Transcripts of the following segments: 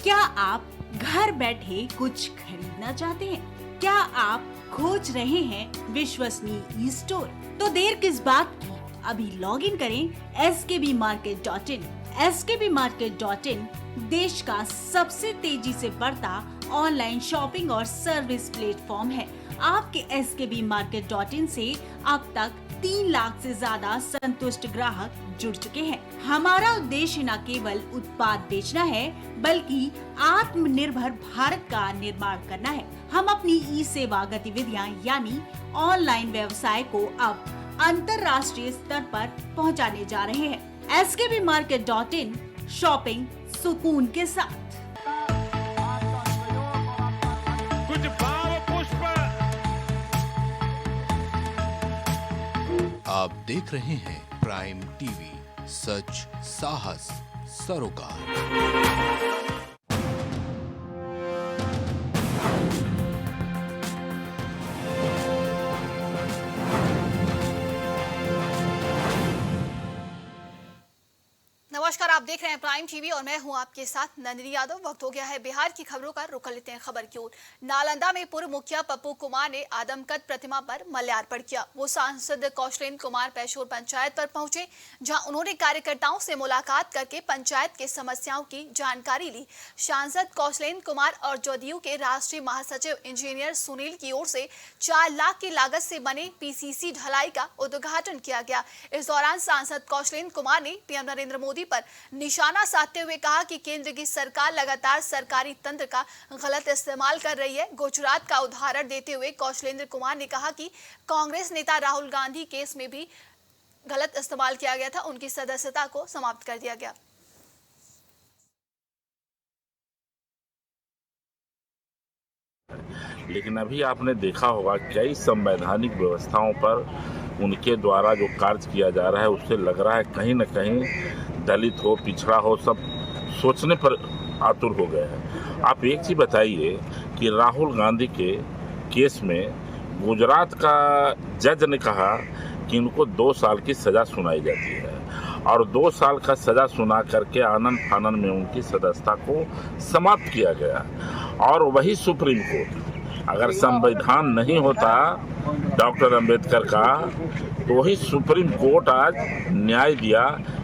क्या आप घर बैठे कुछ खरीदना चाहते हैं? क्या आप खोज रहे हैं विश्वसनीय ई स्टोर? तो देर किस बात की, अभी लॉग इन करें skbmarket.in। skbmarket.in देश का सबसे तेजी से बढ़ता ऑनलाइन शॉपिंग और सर्विस प्लेटफॉर्म है। आपके skbmarket.in से अब तक 3 लाख से ज्यादा संतुष्ट ग्राहक जुड़ चुके हैं। हमारा उद्देश्य न केवल उत्पाद बेचना है, बल्कि आत्मनिर्भर भारत का निर्माण करना है। हम अपनी ई सेवा गतिविधियां यानी ऑनलाइन व्यवसाय को अब अंतर्राष्ट्रीय स्तर पर पहुंचाने जा रहे हैं। skbmarket.in शॉपिंग सुकून के साथ। कुछ भाव पुष्प। आप देख रहे हैं प्राइम टीवी, सच साहस सरोकार। नमस्कार, आप देख रहे हैं प्राइम टीवी और मैं हूं आपके साथ नंदिनी यादव। वक्त हो गया है बिहार की खबरों का। रुक लेते हैं खबर की ओर। नालंदा में पूर्व मुखिया पप्पू कुमार ने आदमकद प्रतिमा पर माल्यार्पण किया। वो सांसद कौशलेंद्र कुमार पैशोर पंचायत पर पहुंचे, जहां उन्होंने कार्यकर्ताओं से मुलाकात करके पंचायत के समस्याओं की जानकारी ली। सांसद कौशलेंद्र कुमार और जदयू के राष्ट्रीय महासचिव इंजीनियर सुनील की ओर से 4 लाख की लागत से बने पीसीसी ढलाई का उद्घाटन किया गया। इस दौरान सांसद कौशलेंद्र कुमार ने पीएम नरेंद्र मोदी पर निशाना साधते हुए कहा कि केंद्र की सरकार लगातार सरकारी तंत्र का गलत इस्तेमाल कर रही है। गुजरात का उदाहरण देते हुए कौशलेंद्र कुमार ने कहा कि कांग्रेस नेता राहुल गांधी केस में भी गलत इस्तेमाल किया गया था, उनकी सदस्यता को समाप्त कर दिया गया। लेकिन अभी आपने देखा होगा कई संवैधानिक व्यवस्थाओं पर उनके द्वारा जो कार्य किया जा रहा है, उससे लग रहा है कहीं न कहीं दलित हो, पिछड़ा हो, सब सोचने पर आतुर हो गए हैं। आप एक चीज़ बताइए कि राहुल गांधी के केस में गुजरात का जज ने कहा कि उनको 2 साल की सज़ा सुनाई जाती है और 2 साल का सज़ा सुना करके आनन फानन में उनकी सदस्यता को समाप्त किया गया। और वही सुप्रीम कोर्ट, अगर संविधान नहीं होता डॉक्टर अंबेडकर का, तो वही सुप्रीम कोर्ट आज न्याय दिया।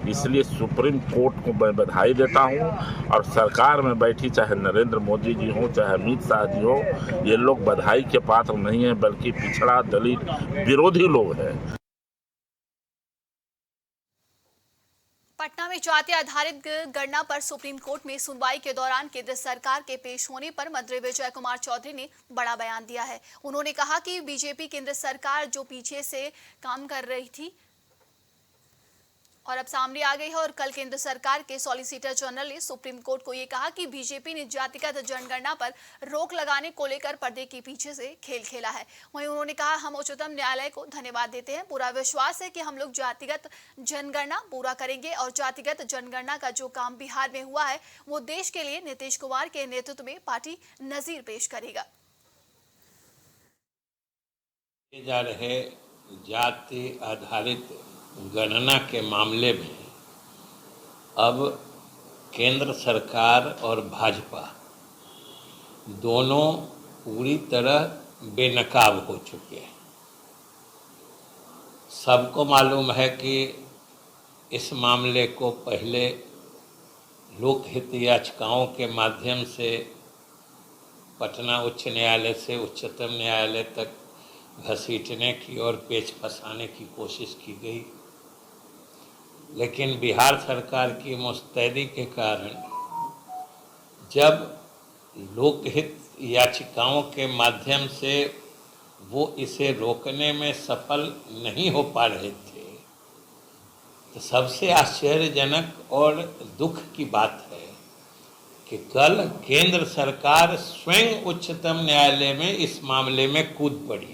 इसलिए सुप्रीम कोर्ट को मैं बधाई देता हूं। और सरकार में बैठी चाहे नरेंद्र मोदी जी हो, चाहे अमित शाह जी हो, ये लोग बधाई के पात्र नहीं है, बल्कि पिछड़ा दलित विरोधी लोग हैं। पटना में जाति आधारित गणना पर सुप्रीम कोर्ट में सुनवाई के दौरान केंद्र सरकार के पेश होने पर मंत्री विजय कुमार चौधरी ने बड़ा बयान दिया है। उन्होंने कहा कि बीजेपी केंद्र सरकार जो पीछे से काम कर रही थी और अब सामने आ गई है, और कल केंद्र सरकार के सॉलिसिटर जनरल ने सुप्रीम कोर्ट को ये कहा कि बीजेपी ने जातिगत जनगणना पर रोक लगाने को लेकर पर्दे के पीछे से खेल खेला है। वहीं उन्होंने कहा, हम उच्चतम न्यायालय को धन्यवाद देते हैं। पूरा विश्वास है कि हम लोग जातिगत जनगणना पूरा करेंगे और जातिगत जनगणना का जो काम बिहार में हुआ है, वो देश के लिए नीतीश कुमार के नेतृत्व में पार्टी नजीर पेश करेगा। जा रहे जाति आधारित गणना के मामले में अब केंद्र सरकार और भाजपा दोनों पूरी तरह बेनकाब हो चुके हैं। सबको मालूम है कि इस मामले को पहले लोकहित याचिकाओं के माध्यम से पटना उच्च न्यायालय से उच्चतम न्यायालय तक घसीटने की और पेच फंसाने की कोशिश की गई, लेकिन बिहार सरकार की मुस्तैदी के कारण जब लोकहित याचिकाओं के माध्यम से वो इसे रोकने में सफल नहीं हो पा रहे थे, तो सबसे आश्चर्यजनक और दुख की बात है कि कल केंद्र सरकार स्वयं उच्चतम न्यायालय में इस मामले में कूद पड़ी।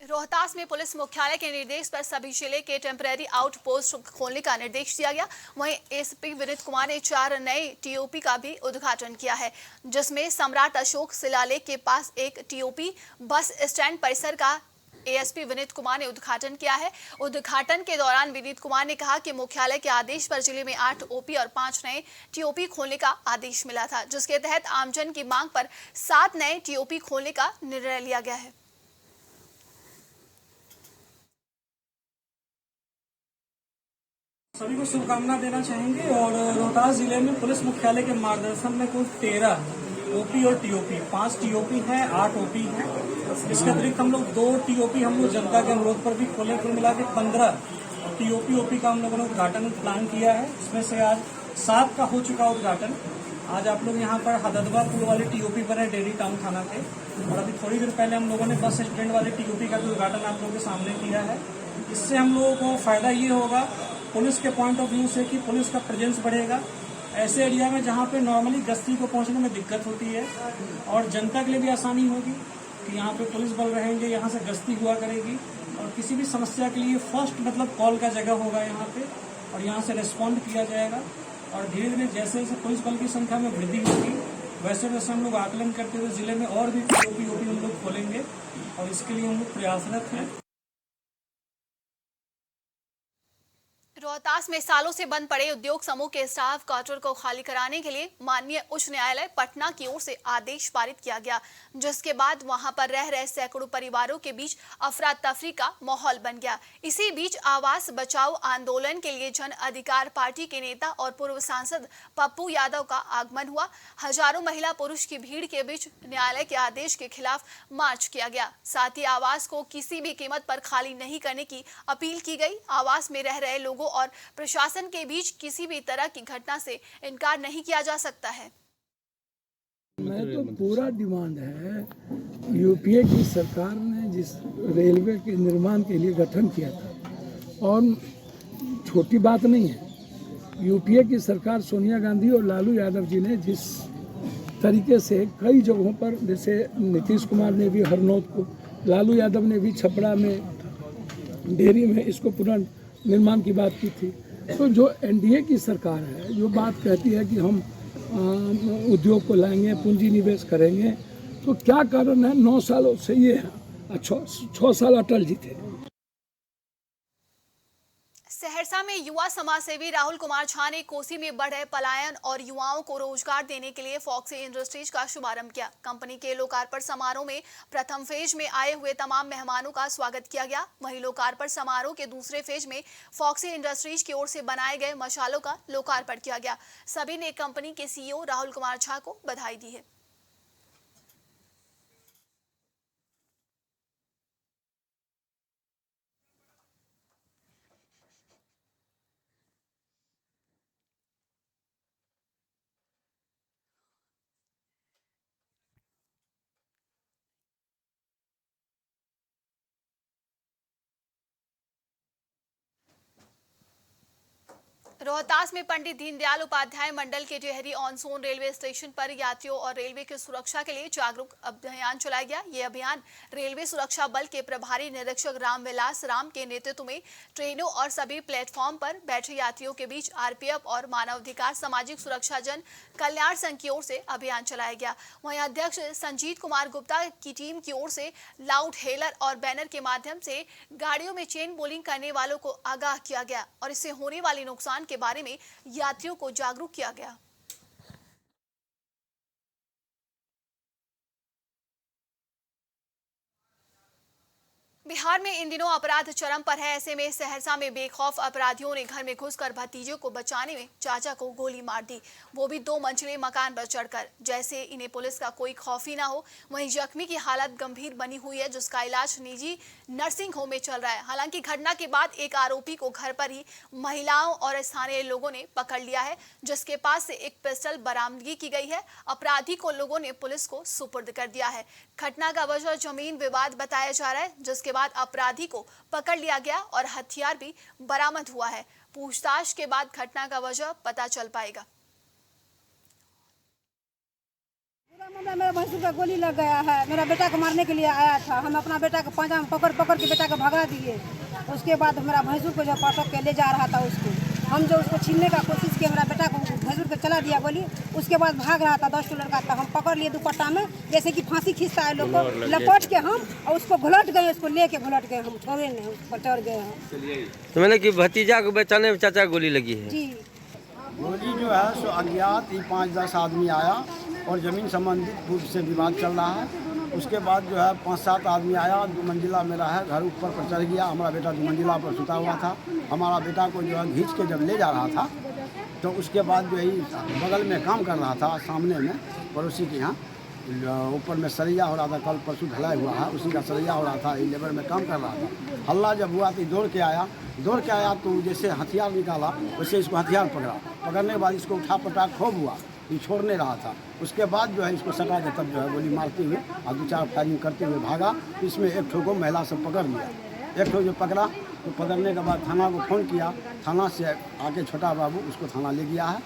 रोहतास में पुलिस मुख्यालय के निर्देश पर सभी जिले के टेम्परेरी आउटपोस्ट खोलने का निर्देश दिया गया। वहीं एसपी विनीत कुमार ने 4 नए टीओपी का भी उद्घाटन किया है, जिसमें सम्राट अशोक शिलालेख के पास एक टीओपी, बस स्टैंड परिसर का एएसपी विनीत कुमार ने उद्घाटन किया है। उद्घाटन के दौरान विनीत कुमार ने कहा कि मुख्यालय के आदेश पर जिले में 8 ओपी और 5 नए टीओपी खोलने का आदेश मिला था, जिसके तहत आमजन की मांग पर 7 नए टीओपी खोलने का निर्णय लिया गया है। सभी को शुभकामना देना चाहेंगे और रोहतास जिले में पुलिस मुख्यालय के मार्गदर्शन में कुल 13 ओपी और टीओपी, 5 टीओपी है, 8 ओपी है। इसके अतिरिक्त हम लोग 2 टीओपी हम लोग जनता के अनुरोध पर भी खोले, कुल मिला के 15 टीओपी ओपी का हम लोगों ने उद्घाटन प्लान किया है। इसमें से आज 7 का हो चुका उद्घाटन। आज आप लोग यहाँ पर हददवा पुल वाले टीओपी पर है, डेरी टाउन थाना के, और अभी थोड़ी देर पहले हम लोगों ने बस स्टैंड वाले टीओपी का भी उद्घाटन आप लोगों के सामने किया है। इससे हम लोगों को फायदा ये होगा पुलिस के पॉइंट ऑफ व्यू से कि पुलिस का प्रेजेंस बढ़ेगा ऐसे एरिया में जहाँ पे नॉर्मली गश्ती को पहुँचने में दिक्कत होती है, और जनता के लिए भी आसानी होगी कि यहाँ पे पुलिस बल रहेंगे, यहाँ से गश्ती हुआ करेगी और किसी भी समस्या के लिए फर्स्ट मतलब कॉल का जगह होगा यहाँ पे, और यहाँ से रिस्पॉन्ड किया जाएगा। और धीरे धीरे जैसे जैसे पुलिस बल की संख्या में वृद्धि होगी वैसे वैसे हम लोग आकलन करते हुए जिले में और भी टीओपी हम लोग खोलेंगे और इसके लिए हम लोग प्रयासरत हैं। रोहतास में सालों से बंद पड़े उद्योग समूह के स्टाफ क्वार्टर को खाली कराने के लिए माननीय उच्च न्यायालय पटना की ओर से आदेश पारित किया गया, जिसके बाद वहां पर रह रहे सैकड़ों परिवारों के बीच अफरा तफरी का माहौल बन गया। इसी बीच आवास बचाओ आंदोलन के लिए जन अधिकार पार्टी के नेता और पूर्व सांसद पप्पू यादव का आगमन हुआ। हजारों महिला पुरुष की भीड़ के बीच न्यायालय के आदेश के खिलाफ मार्च किया गया। साथ ही आवास को किसी भी कीमत पर खाली नहीं करने की अपील की गई। आवास में रह रहे लोगों और प्रशासन के बीच किसी भी तरह की घटना से इनकार नहीं किया जा सकता है। मैं तो पूरा डिमांड है, यूपीए की सरकार ने जिस रेलवे के निर्माण के लिए गठन किया था, और छोटी बात नहीं है, यूपीए की सरकार सोनिया गांधी और लालू यादव जी ने जिस तरीके से कई जगहों पर, जैसे नीतीश कुमार ने भी हरनौत को, लालू यादव ने भी छपरा में डेयरी में इसको पुनर्निर्माण की बात की थी। तो जो एनडीए की सरकार है, जो बात कहती है कि हम उद्योग को लाएंगे, पूंजी निवेश करेंगे, तो क्या कारण है 9 सालों से ये है, 6 साल अटल जी थे। सहरसा में युवा समाजसेवी राहुल कुमार झा ने कोसी में बढ़ रहे पलायन और युवाओं को रोजगार देने के लिए फॉक्सी इंडस्ट्रीज का शुभारंभ किया। कंपनी के लोकार्पण समारोह में प्रथम फेज में आए हुए तमाम मेहमानों का स्वागत किया गया। वहीं लोकार्पण समारोह के दूसरे फेज में फॉक्सी इंडस्ट्रीज की ओर से बनाए गए मशालों का लोकार्पण किया गया। सभी ने कंपनी के सीईओ राहुल कुमार झा को बधाई दी है। रोहतास में पंडित दीनदयाल उपाध्याय मंडल के डेहरी ऑनसोन रेलवे स्टेशन पर यात्रियों और रेलवे की सुरक्षा के लिए जागरूक अभियान चलाया गया। ये अभियान रेलवे सुरक्षा बल के प्रभारी निरीक्षक रामविलास राम के नेतृत्व में ट्रेनों और सभी प्लेटफॉर्म पर बैठे यात्रियों के बीच आरपीएफ और मानवाधिकार सामाजिक सुरक्षा जन कल्याण संघ की ओर से अभियान चलाया गया। वहीं अध्यक्ष संजीत कुमार गुप्ता की टीम की ओर से लाउड हेलर और बैनर के माध्यम से गाड़ियों में चेन बोलिंग करने वालों को आगाह किया गया और इससे होने वाले नुकसान के बारे में यात्रियों को जागरूक किया गया। बिहार में इन दिनों अपराध चरम पर है। ऐसे में सहरसा में बेखौफ अपराधियों ने घर में घुसकर भतीजे को बचाने में चाचा को गोली मार दी, वो भी 2 मंजिले मकान पर चढ़कर। जैसे इन्हें पुलिस का कोई खौफ ही ना हो। वहीं जख्मी की हालत गंभीर बनी हुई है, जिसका इलाज निजी नर्सिंग होम में चल रहा है। हालांकि घटना के बाद एक आरोपी को घर पर ही महिलाओं और स्थानीय लोगों ने पकड़ लिया है, जिसके पास से एक पिस्टल बरामदगी की गई है। अपराधी को लोगों ने पुलिस को सुपुर्द कर दिया है। घटना का वजह जमीन विवाद बताया जा रहा है, जिसके बाद अपराधी को पकड़ लिया गया और हथियार भी बरामद हुआ है। पूछताछ के बाद घटना का वजह पता चल पाएगा। मेरा भैंसुर का गोली लग गया है। मेरा बेटा को मारने के लिए आया था। हम अपना बेटा को पांजा में पकड़ के बेटा को भगा दिए। उसके बाद मेरा भैंसुर को जो पटक के ले जा रहा था उसको हम जो उसको छीनने का कोशिश किया, मेरा बेटा को भसुर के चला दिया गोली। उसके बाद भाग रहा था 10 लड़का, तो हम पकड़ लिए दुपट्टा में, जैसे कि फांसी खींचता है लोग को, लपट के हम और उसको घुलट गए, उसको लेके घुलट गए, हम छोड़े नहीं, उस पर चढ़ गए हैं। तो मैंने कि भतीजा को बचाने में चाचा गोली लगी है जी। गोली जो है सो अज्ञात ही 5-10 आदमी आया और ज़मीन संबंधित रूप से विवाद चल रहा है। उसके बाद जो है 5-7 आदमी आया, 2 मंजिला मेरा है, घर ऊपर पर चढ़ गया। हमारा बेटा 2 मंजिला पर सुता हुआ था। हमारा बेटा को जो है खींच के जब ले जा रहा था, तो उसके बाद जो है बगल में काम कर रहा था, सामने में पड़ोसी के यहाँ ऊपर में सरिया हो रहा था, कल परसों ढलाई हुआ है, उसी का सरिया हो रहा था, लेबर में काम कर रहा था। हल्ला जब हुआ तो दौड़ के आया तो जैसे हथियार निकाला वैसे इसको हथियार पकड़ने के बाद इसको उठा पटाख खूब हुआ, ये छोड़ नहीं रहा था। उसके बाद जो है इसको सटा के तब जो है गोली मारते हुए और 2-4 फायरिंग करते हुए भागा। इसमें एक ठो को महिला से पकड़ लिया, एक ठो जो पकड़ा तो पकड़ने के बाद थाना को फ़ोन किया, थाना से आके छोटा बाबू उसको थाना ले गया है।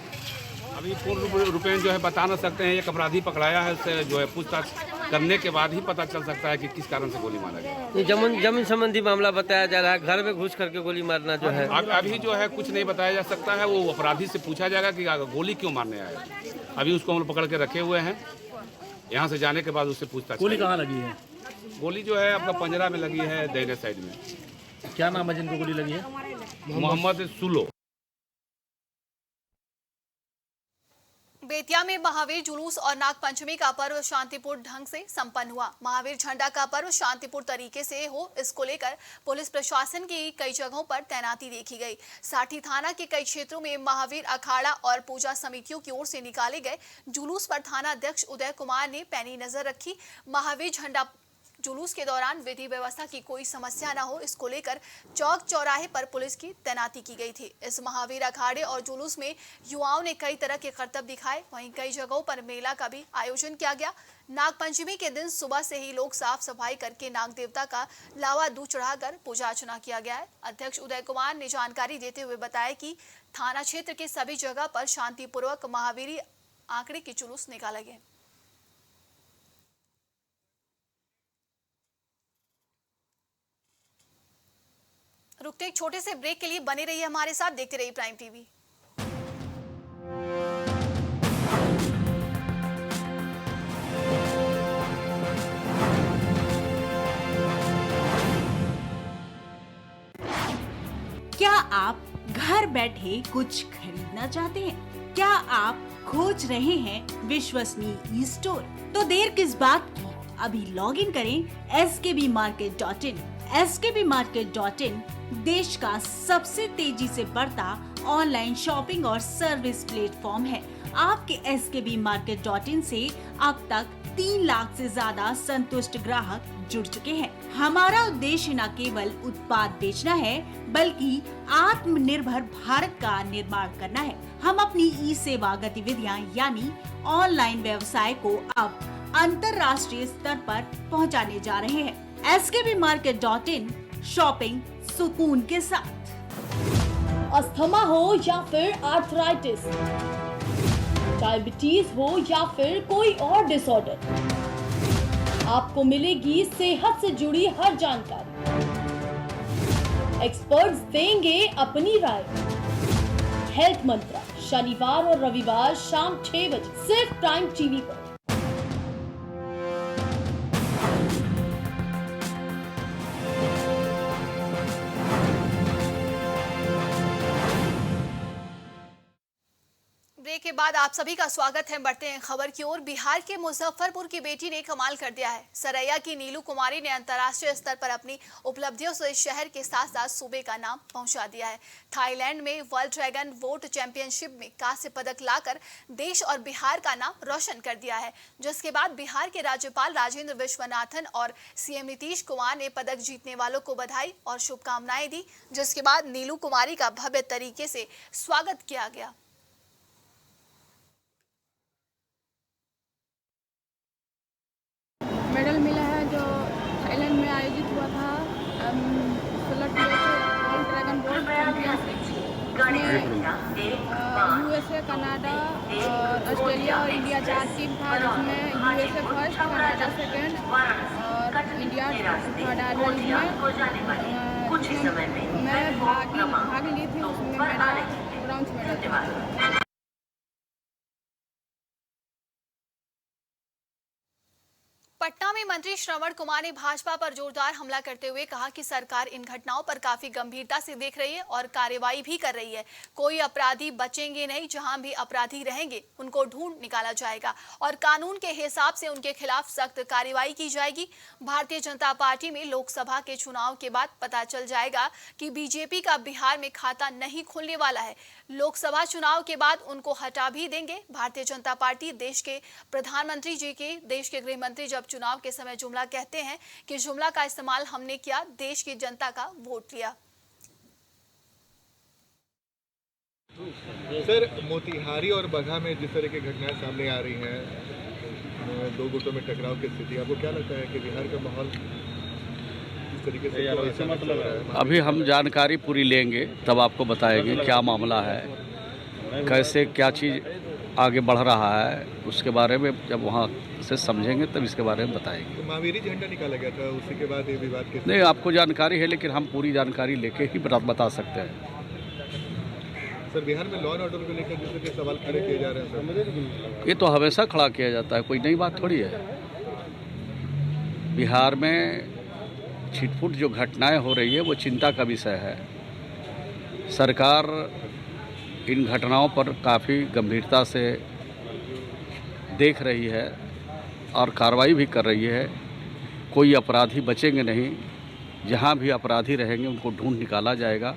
अभी पूर्ण रूपेण जो है बता ना सकते हैं, एक अपराधी पकड़ाया है, उससे जो है पूछताछ करने के बाद ही पता चल सकता है कि किस कारण से गोली मारा गया। ये जमीन संबंधी मामला बताया जा रहा है, घर में घुस करके गोली मारना जो है। अभी जो है कुछ नहीं बताया जा सकता है, वो अपराधी से पूछा जाएगा कि गोली क्यों मारने आया। अभी उसको हम लोग पकड़ के रखे हुए हैं, यहाँ से जाने के बाद उससे पूछताछ। गोली कहाँ लगी है? गोली जो है आपका पंजरा में लगी है, दाहिने साइड में। क्या नाम है जिनको गोली लगी है? मोहम्मद सुलो। बेतिया में महावीर जुलूस और नागपंचमी का पर्व शांतिपूर्ण ढंग से संपन्न हुआ। महावीर झंडा का पर्व शांतिपूर्ण तरीके से हो, इसको लेकर पुलिस प्रशासन की कई जगहों पर तैनाती देखी गई। साठी थाना के कई क्षेत्रों में महावीर अखाड़ा और पूजा समितियों की ओर से निकाले गए जुलूस पर थाना अध्यक्ष उदय कुमार ने पैनी नजर रखी। महावीर झंडा जुलूस के दौरान विधि व्यवस्था की कोई समस्या न हो, इसको लेकर चौक चौराहे पर पुलिस की तैनाती की गई थी। इस महावीर अखाड़े और जुलूस में युवाओं ने कई तरह के करतब दिखाए। वहीं कई जगहों पर मेला का भी आयोजन किया गया। नागपंचमी के दिन सुबह से ही लोग साफ सफाई करके नाग देवता का लावा दूध चढ़ाकर पूजा अर्चना किया गया है। अध्यक्ष उदय कुमार ने जानकारी देते हुए बताया कि थाना क्षेत्र के सभी जगह पर शांतिपूर्वक महावीरी आंकड़े के जुलूस निकाले गए। रुकते एक छोटे से ब्रेक के लिए बने रहिए हमारे साथ, देखते रहिए प्राइम टीवी। क्या आप घर बैठे कुछ खरीदना चाहते हैं? क्या आप खोज रहे हैं विश्वसनीय स्टोर? तो देर किस बात की, अभी लॉग इन करें skbmarket.in। skbmarket.in देश का सबसे तेजी से बढ़ता ऑनलाइन शॉपिंग और सर्विस प्लेटफॉर्म है। आपके skbmarket.in से अब तक 3 लाख से ज्यादा संतुष्ट ग्राहक जुड़ चुके हैं। हमारा उद्देश्य न केवल उत्पाद बेचना है, बल्कि आत्मनिर्भर भारत का निर्माण करना है। हम अपनी ई सेवा गतिविधियां यानी ऑनलाइन व्यवसाय को अब अंतर्राष्ट्रीय स्तर पर पहुंचाने जा रहे हैं। skbmarket.in, शॉपिंग सुकून के साथ। अस्थमा हो या फिर आर्थराइटिस, डायबिटीज हो या फिर कोई और डिसऑर्डर, आपको मिलेगी सेहत से जुड़ी हर जानकारी। एक्सपर्ट्स देंगे अपनी राय। हेल्थ मंत्रा शनिवार और रविवार शाम 6 बजे सिर्फ प्राइम टीवी पर। ब्रेक के बाद आप सभी का स्वागत है। बढ़ते हैं खबर की ओर। बिहार के मुजफ्फरपुर की बेटी ने कमाल कर दिया है। सरैया की नीलू कुमारी ने अंतर्राष्ट्रीय स्तर पर अपनी उपलब्धियों से शहर के साथ साथ सूबे का नाम पहुंचा दिया है। थाईलैंड में वर्ल्ड ड्रैगन बोट चैंपियनशिप में कांस्य पदक लाकर देश और बिहार का नाम रोशन कर दिया है, जिसके बाद बिहार के राज्यपाल राजेंद्र विश्वनाथन और सीएम नीतीश कुमार ने पदक जीतने वालों को बधाई और शुभकामनाएं दी, जिसके बाद नीलू कुमारी का भव्य तरीके से स्वागत किया गया। मेडल मिला है जो थाईलैंड में आयोजित हुआ था वर्ल्ड ड्रैगन बोट चैंपियनशिप में यूएसए, कनाडा और ऑस्ट्रेलिया और इंडिया 4 टीम था, जिसमें यूएसए फर्स्ट, कनाडा सेकंड और इंडिया थर्ड आया। मैं भाग ली थी, उसमें मेरा पटना में मंत्री श्रवण कुमार ने भाजपा पर जोरदार हमला करते हुए कहा कि सरकार इन घटनाओं पर काफी गंभीरता से देख रही है और कार्रवाई भी कर रही है। कोई अपराधी बचेंगे नहीं, जहां भी अपराधी रहेंगे उनको ढूंढ निकाला जाएगा और कानून के हिसाब से उनके खिलाफ सख्त कार्रवाई की जाएगी। भारतीय जनता पार्टी में लोकसभा के चुनाव के बाद पता चल जाएगा कि बीजेपी का बिहार में खाता नहीं खुलने वाला है। लोकसभा चुनाव के बाद उनको हटा भी देंगे। भारतीय जनता पार्टी देश के प्रधानमंत्री जी के, देश के गृह मंत्री जब चुनाव के समय जुमला कहते हैं कि जुमला का इस्तेमाल हमने किया, देश की जनता का वोट लिया। सर, मोतिहारी और बगहा में जिस तरह की घटनाएं सामने आ रही हैं, दो गुटों में टकराव की स्थिति, आपको क्या लगता है कि बिहार का माहौल इस तरीके से मतलब है? अभी हम जानकारी पूरी लेंगे तब आपको बताएंगे क्या मामला है, कैसे क्या चीज़ आगे बढ़ रहा है, उसके बारे में जब वहाँ से समझेंगे तब इसके बारे में बताएंगे। तो महावीरी झंडा निकाला गया था, उसी के बाद ये विवाद के नहीं, आपको जानकारी है लेकिन हम पूरी जानकारी लेके ही बता सकते हैं। सर, बिहार में लॉ एंड ऑर्डर को लेकर जिस तरह के सवाल खड़े किए जा रहे हैं, ये तो हमेशा खड़ा किया जाता है, कोई नई बात थोड़ी है। बिहार में छिटपुट जो घटनाएं हो रही है वो चिंता का विषय है। सरकार इन घटनाओं पर काफ़ी गंभीरता से देख रही है और कार्रवाई भी कर रही है। कोई अपराधी बचेंगे नहीं, जहां भी अपराधी रहेंगे उनको ढूंढ निकाला जाएगा।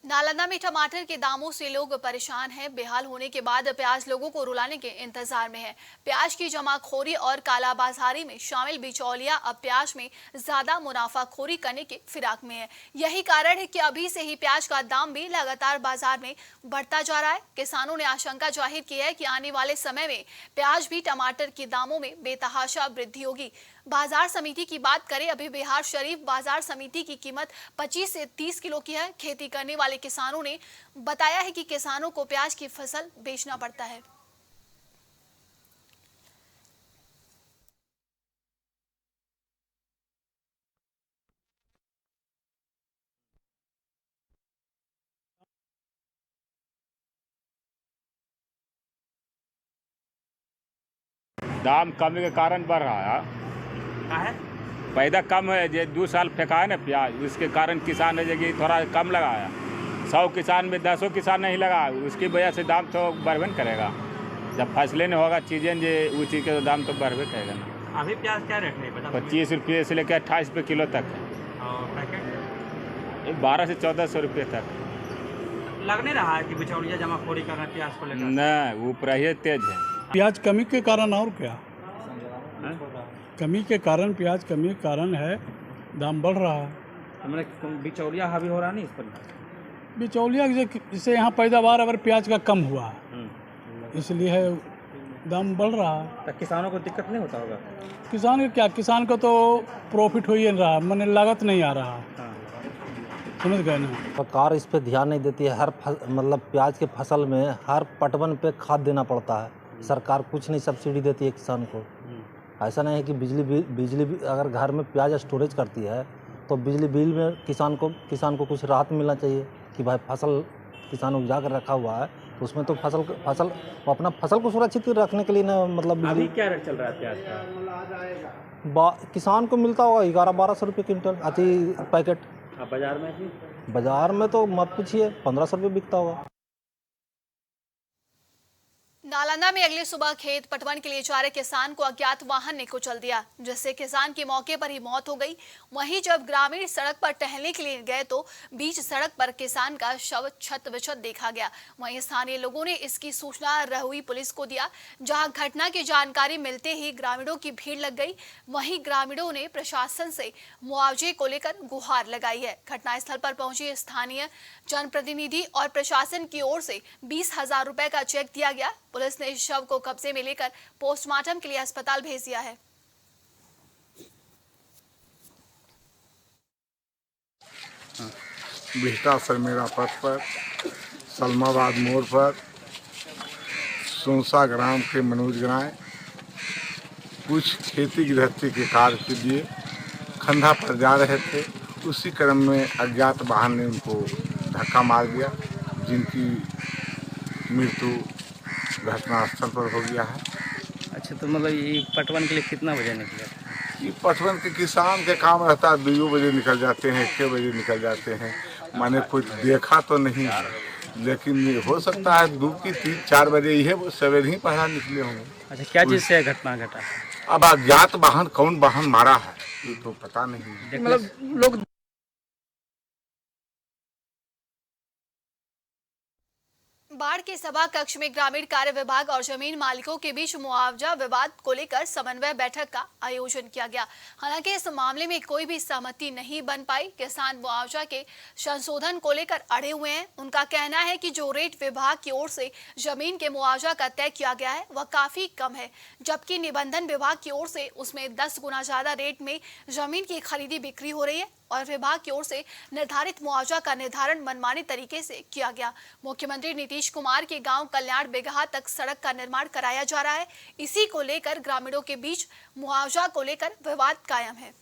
नालंदा में टमाटर के दामों से लोग परेशान हैं। बेहाल होने के बाद प्याज लोगों को रुलाने के इंतजार में है। प्याज की जमाखोरी और कालाबाजारी में शामिल बिचौलिया अब प्याज में ज्यादा मुनाफाखोरी करने के फिराक में है। यही कारण है कि अभी से ही प्याज का दाम भी लगातार बाजार में बढ़ता जा रहा है। किसानों ने आशंका जाहिर की है कि आने वाले समय में प्याज भी टमाटर के दामों में बेतहाशा वृद्धि होगी। बाजार समिति की बात करें, अभी बिहार शरीफ बाजार समिति की कीमत 25 से 30 किलो की है। खेती करने वाले किसानों ने बताया है कि किसानों को प्याज की फसल बेचना पड़ता है। दाम कम के कारण बढ़ रहा है। पैदा कम है, जो 2 साल फेंका है ना प्याज, उसके कारण किसान ने जगह थोड़ा कम लगाया। 100 किसान में 10 किसान नहीं लगा, उसकी वजह से दाम तो बढ़बे न करेगा। जब फसलें नहीं होगा चीज़ें जो उस चीज़ के तो दाम तो बढ़बे करेगा ना। अभी प्याज क्या रेट है? 25 रुपये से लेकर 28 रुपये किलो तक है। और पैकेट 12 से 1400 रुपये तक। लग नहीं रहा है कि बिचौलिया जमाखोरी कर रहे हैं प्याज को लेकर? नहीं, ऊपर ही तेज है। प्याज कमी के कारण और क्या, कमी के कारण, प्याज कमी के कारण है, दाम बढ़ रहा है। हमने बिचौलिया हावी हो रहा नहीं इस पर? बिचौलिया जैसे यहाँ पैदावार अगर प्याज का कम हुआ इसलिए है दाम बढ़ रहा है। तो किसानों को दिक्कत नहीं होता होगा? किसान को क्या, किसान को तो प्रॉफिट हो ही नहीं रहा, मैंने लागत नहीं आ रहा। समझ गए ना? सरकार इस पे ध्यान नहीं देती है। हर मतलब प्याज के फसल में हर पटवन पे खाद देना पड़ता है। सरकार कुछ नहीं सब्सिडी देती है किसान को। ऐसा नहीं है कि बिजली अगर घर में प्याज स्टोरेज करती है तो बिजली बिल में किसान को कुछ राहत मिलना चाहिए कि भाई फसल किसान उपजा कर रखा हुआ है तो उसमें तो फसल अपना फसल को सुरक्षित रखने के लिए ना, मतलब अभी क्या रेट चल रहा है प्याज का? किसान को मिलता होगा 1100-1200 रुपये क्विंटल अति पैकेट। बाजार में ही? बाजार में तो मत पूछिए, 1500 रुपये बिकता होगा। नालंदा में अगली सुबह खेत पटवन के लिए जा रहे किसान को अज्ञात वाहन ने कुचल दिया, जिससे किसान की मौके पर ही मौत हो गई। वहीं जब ग्रामीण सड़क पर टहलने के लिए गए तो बीच सड़क पर किसान का शव छत विछत देखा गया। वहीं स्थानीय लोगों ने इसकी सूचना रहुई पुलिस को दिया, जहां घटना की जानकारी मिलते ही ग्रामीणों की भीड़ लग गई। वहीं ग्रामीणों ने प्रशासन से मुआवजे को लेकर गुहार लगाई है। घटनास्थल पर पहुंचे स्थानीय जनप्रतिनिधि और प्रशासन की ओर से 20,000 रुपए का चेक दिया गया। पुलिस ने शव को कब्जे में लेकर पोस्टमार्टम के लिए अस्पताल भेज दिया है। बिहटा सरमेरा पथ पर सलमाबाद मोड़ पर सोनसा ग्राम के मनोज ग्राम कुछ खेती गृहस्थी के कार्य के लिए खंधा पर जा रहे थे। उसी क्रम में अज्ञात वाहन ने उनको धक्का मार दिया, जिनकी मृत्यु घटनास्थल पर हो गया है। अच्छा, तो मतलब ये पटवन के लिए कितना बजे निकले? ये पटवन के किसान के काम रहता है, 2 बजे निकल जाते हैं, 1 बजे निकल जाते हैं। मैंने कुछ देखा तो नहीं है, लेकिन हो सकता है 2 की 3-4 बजे ही है, वो सवेरे ही पहला निकले होंगे। अच्छा, क्या चीज़ से घटना घटा? अब अज्ञात वाहन कौन वाहन मारा है ये तो पता नहीं। मतलब लोग बाढ़ के सभा कक्ष में ग्रामीण कार्य विभाग और जमीन मालिकों के बीच मुआवजा विवाद को लेकर समन्वय बैठक का आयोजन किया गया। हालांकि इस मामले में कोई भी सहमति नहीं बन पाई। किसान मुआवजा के संशोधन को लेकर अड़े हुए हैं। उनका कहना है कि जो रेट विभाग की ओर से जमीन के मुआवजा का तय किया गया है वह काफी कम है, जबकि निबंधन विभाग की ओर से उसमें 10 गुना ज्यादा रेट में जमीन की खरीदी बिक्री हो रही है और विभाग की ओर से निर्धारित मुआवजा का निर्धारण मनमाने तरीके से किया गया। मुख्यमंत्री नीतीश कुमार के गांव कल्याण बेगहा तक सड़क का निर्माण कराया जा रहा है। इसी को लेकर ग्रामीणों के बीच मुआवजा को लेकर विवाद कायम है।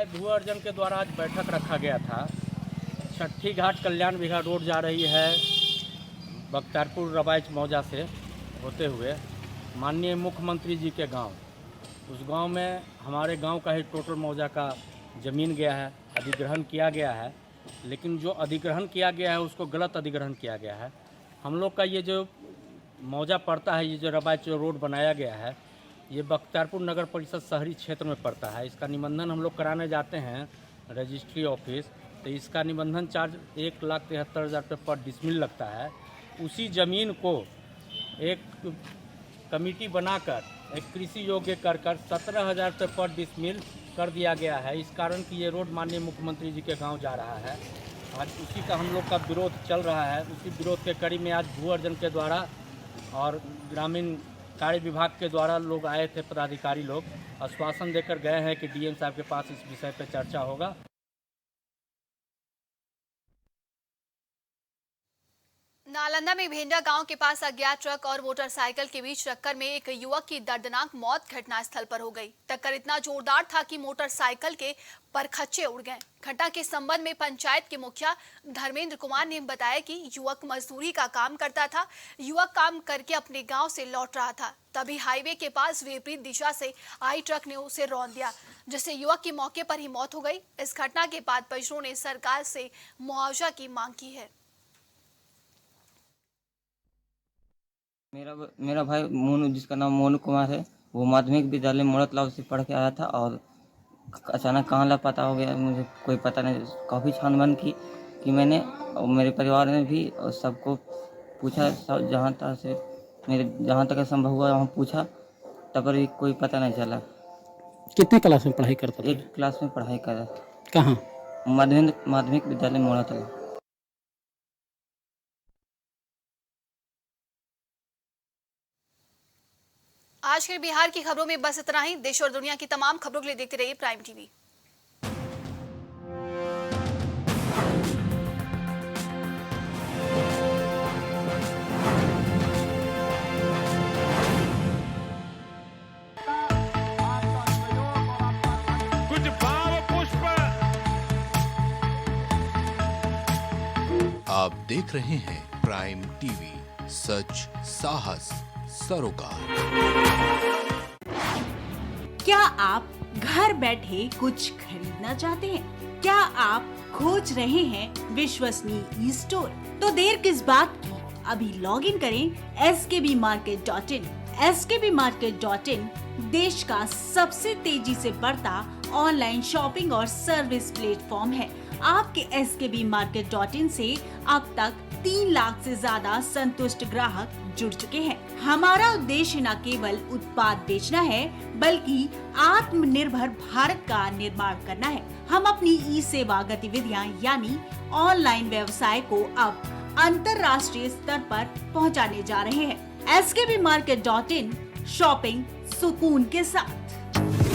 भू अर्जन के द्वारा आज बैठक रखा गया था। छठी घाट कल्याण बेगहा रोड जा रही है बख्तियारपुर रवाइच मौजा से होते हुए माननीय मुख्यमंत्री जी के गांव। उस गांव में हमारे गांव का ही टोटल मौजा का ज़मीन गया है, अधिग्रहण किया गया है। लेकिन जो अधिग्रहण किया गया है उसको गलत अधिग्रहण किया गया है। हम लोग का ये जो मौजा पड़ता है, ये जो रवाइच रोड बनाया गया है, ये बख्तियारपुर नगर परिषद शहरी क्षेत्र में पड़ता है। इसका निबंधन हम लोग कराने जाते हैं रजिस्ट्री ऑफिस, तो इसका निबंधन चार्ज 1,73,000 रुपये पर डिसमिल लगता है। उसी ज़मीन को एक कमेटी बनाकर एक कृषि योग्य कर 17,000 रुपये पर डिसमिल कर दिया गया है। इस कारण कि ये रोड माननीय मुख्यमंत्री जी के गांव जा रहा है। आज उसी का हम लोग का विरोध चल रहा है। उसी विरोध के कड़ी में आज भू अर्जन के द्वारा और ग्रामीण कार्य विभाग के द्वारा लोग आए थे, पदाधिकारी लोग आश्वासन देकर गए हैं कि डीएम साहब के पास इस विषय पर चर्चा होगा। नालंदा में भेंडा गांव के पास अज्ञात ट्रक और मोटरसाइकिल के बीच टक्कर में एक युवक की दर्दनाक मौत घटनास्थल पर हो गई। टक्कर इतना जोरदार था कि मोटरसाइकिल के परखच्चे उड़ गए। घटना के संबंध में पंचायत के मुखिया धर्मेंद्र कुमार ने बताया कि युवक मजदूरी का काम करता था। युवक काम करके अपने गांव से लौट रहा था, तभी हाईवे के पास विपरीत दिशा से आई ट्रक ने उसे रौंद दिया, जिससे युवक की मौके पर ही मौत हो गई। इस घटना के बाद परिजनों ने सरकार से मुआवजा की मांग की है। मेरा भाई मोनू, जिसका नाम मोनू कुमार है, वो माध्यमिक विद्यालय मोड़तलाव से पढ़ के आया था और अचानक कहाँ लापता हो गया, मुझे कोई पता नहीं। काफ़ी छानबीन की मैंने और मेरे परिवार ने भी और सबको पूछा, जहाँ तक संभव हुआ वहाँ पूछा, तब भी कोई पता नहीं चला। कितने क्लास में पढ़ाई करता था? 1 क्लास में पढ़ाई कर रहा था। कहाँ? माध्यमिक विद्यालय मोड़तलाव। आज के बिहार की खबरों में बस इतना ही। देश और दुनिया की तमाम खबरों के लिए देखते रहिए प्राइम टीवी। कुछ भाव पुष्प। आप देख रहे हैं प्राइम टीवी, सच साहस सरोकार। क्या आप घर बैठे कुछ खरीदना चाहते हैं? क्या आप खोज रहे हैं विश्वसनीय ई स्टोर? तो देर किस बात की, अभी लॉग इन करें skbmarket.in। skbmarket.in देश का सबसे तेजी से बढ़ता ऑनलाइन शॉपिंग और सर्विस प्लेटफॉर्म है। आपके skbmarket.in से अब तक 3 लाख से ज्यादा संतुष्ट ग्राहक जुड़ चुके हैं। हमारा उद्देश्य न केवल उत्पाद बेचना है, बल्कि आत्मनिर्भर भारत का निर्माण करना है। हम अपनी ई सेवा गतिविधियां यानी ऑनलाइन व्यवसाय को अब अंतर्राष्ट्रीय स्तर पर पहुंचाने जा रहे हैं। skbmarket.in शॉपिंग सुकून के साथ।